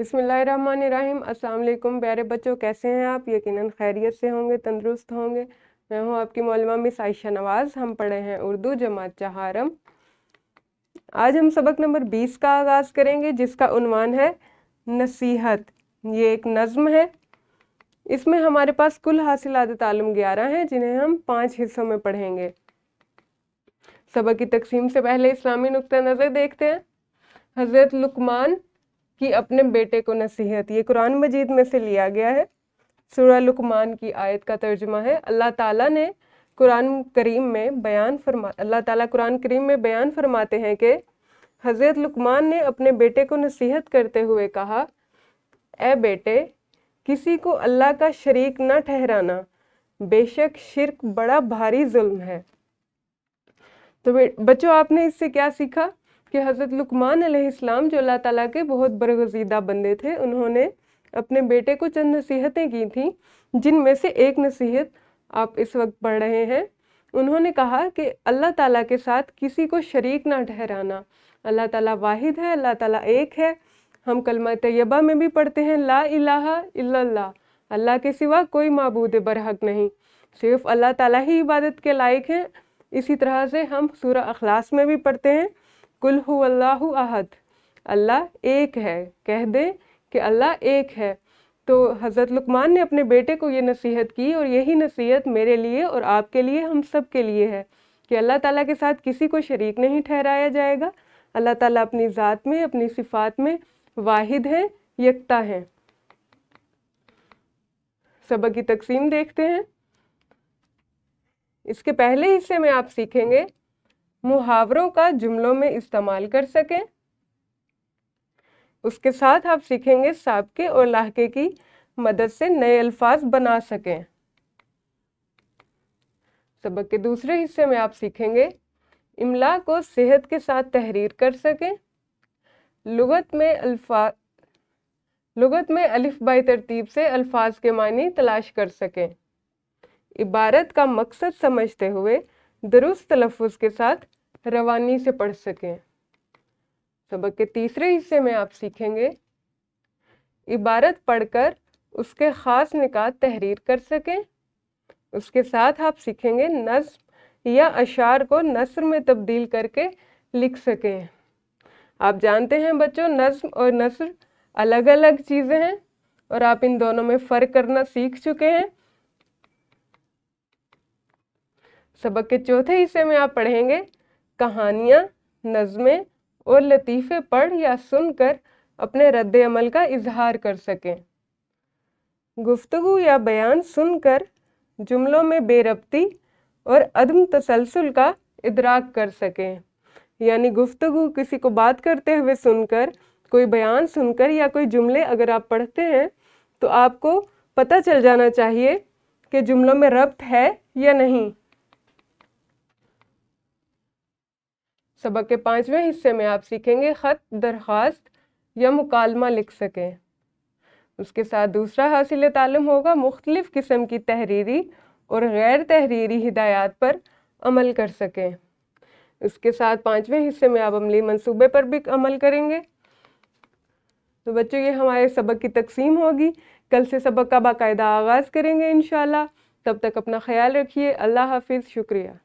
बिस्मिल्लाहिर्रहमानिर्रहीम। अस्सलाम वालेकुम प्यारे बच्चों, कैसे हैं आप? यकीनन खैरियत से होंगे, तंदुरुस्त होंगे। मैं हूं आपकी मौलमा मिस आयशा नवाज़। हम पढ़े हैं उर्दू जमात चहारम। आज हम सबक नंबर 20 का आगाज़ करेंगे, जिसका उन्वान है नसीहत। ये एक नज़्म है। इसमें हमारे पास कुल हासिलात ताल्लुम 11 हैं, जिन्हें हम 5 हिस्सों में पढ़ेंगे। सबक की तकसीम से पहले इस्लामी नुक्ता नज़र देखते हैं। हज़रत लुकमान की अपने बेटे को नसीहत, ये कुरान मजीद में से लिया गया है। सूरह लुकमान की आयत का तर्जुमा है। अल्लाह ताला कुरान करीम में बयान फरमाते हैं कि हज़रत लुकमान ने अपने बेटे को नसीहत करते हुए कहा, ए बेटे, किसी को अल्लाह का शरीक न ठहराना, बेशक शिर्क बड़ा भारी जुल्म है। तो बच्चों, आपने इससे क्या सीखा कि हज़रत लुकमान अलैहिस्सलाम जो अल्लाह ताला के बहुत बरगज़ीदा बंदे थे, उन्होंने अपने बेटे को चंद नसीहतें की थीं, जिनमें से एक नसीहत आप इस वक्त पढ़ रहे हैं। उन्होंने कहा कि अल्लाह ताला के साथ किसी को शरीक ना ठहराना। अल्लाह ताला वाहिद है, अल्लाह ताला एक है। हम कलमा तैयबा में भी पढ़ते हैं, ला इलाहा इल्लल्लाह, अल्लाह के सिवा कोई माबूद बरहक नहीं, सिर्फ अल्लाह ताला ही इबादत के लायक हैं। इसी तरह से हम सूरह अखलास में भी पढ़ते हैं, कुल हुवल्लाहु अहद, अल्लाह एक है, कह दे कि अल्लाह एक है। तो हज़रत लुकमान ने अपने बेटे को ये नसीहत की, और यही नसीहत मेरे लिए और आपके लिए, हम सब के लिए है कि अल्लाह ताला के साथ किसी को शरीक नहीं ठहराया जाएगा। अल्लाह ताला अपनी ज़ात में, अपनी सिफ़ात में वाहिद है, यकता है। सबक की तकसीम देखते हैं। इसके पहले हिस्से में आप सीखेंगे मुहावरों का जुमलों में इस्तेमाल कर सकें। उसके साथ आप सीखेंगे साबके और लाहके की मदद से नए अल्फाज बना सकें। सबक के दूसरे हिस्से में आप सीखेंगे इमला को सेहत के साथ तहरीर कर सकें। लुगत में अलिफ बाई तरतीब से अल्फाज के मानी तलाश कर सकें। इबारत का मकसद समझते हुए दुरुस्त तलफ़ुज़ के साथ रवानी से पढ़ सकें। सबक के तीसरे हिस्से में आप सीखेंगे इबारत पढ़कर उसके ख़ास निकात तहरीर कर सकें। उसके साथ आप सीखेंगे नज़्म या अशार को नस्र में तब्दील करके लिख सकें। आप जानते हैं बच्चों, नज़्म और नस्र अलग अलग चीज़ें हैं, और आप इन दोनों में फ़र्क करना सीख चुके हैं। सबक के चौथे हिस्से में आप पढ़ेंगे कहानियाँ, नज़में और लतीफ़े पढ़ या सुनकर अपने रद्द अमल का इजहार कर सकें। गुफ्तगू या बयान सुनकर जुमलों में बेरब्ती और अदम तसलसल का इदराक कर सकें। यानी गुफ्तगू, किसी को बात करते हुए सुनकर, कोई बयान सुनकर या कोई जुमले अगर आप पढ़ते हैं तो आपको पता चल जाना चाहिए कि जुमलों में रब्त है या नहीं। सबक के 5वें हिस्से में आप सीखेंगे ख़त, दरख्वास्त या मुकालमा लिख सकें। उसके साथ दूसरा हासिल ताल्लुम होगा मुख्तलिफ़ किस्म की तहरीरी और गैर तहरीरी हिदायत पर अमल कर सकें। उसके साथ 5वें हिस्से में आप अमली मंसूबे पर भी अमल करेंगे। तो बच्चों, ये हमारे सबक की तकसीम होगी। कल से सबक का बाकायदा आगाज़ करेंगे इंशाअल्लाह। तब तक अपना ख्याल रखिए। अल्लाह हाफिज़। शुक्रिया।